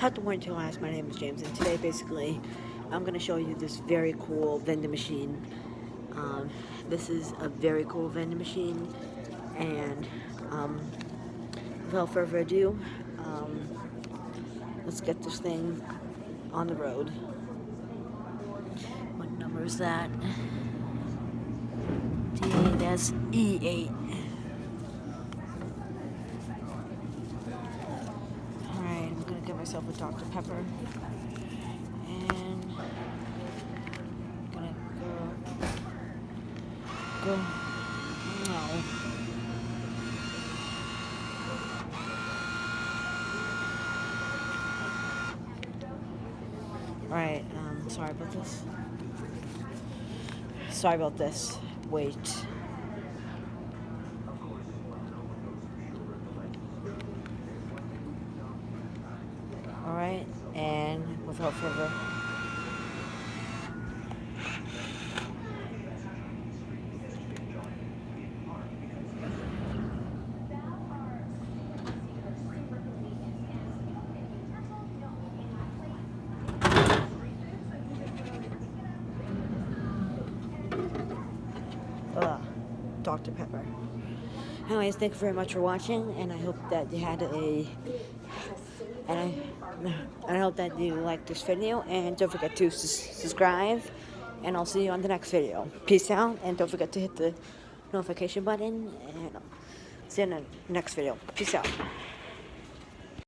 Top the morning to last. My name is James, and today basically I'm going to show you this very cool vending machine. This is a very cool vending machine, and without further ado, let's get this thing on the road. What number is that? That's E8. Alright, I'm gonna get myself a Dr. Pepper. And I'm gonna go. No. Alright, sorry about this. Sorry about this. Wait. Alright, and without further Dr. Pepper. Anyways, thank you very much for watching, and I hope that you had I hope that you liked this video, and don't forget to subscribe, and I'll see you on the next video. Peace out, and don't forget to hit the notification button, and see you in the next video. Peace out.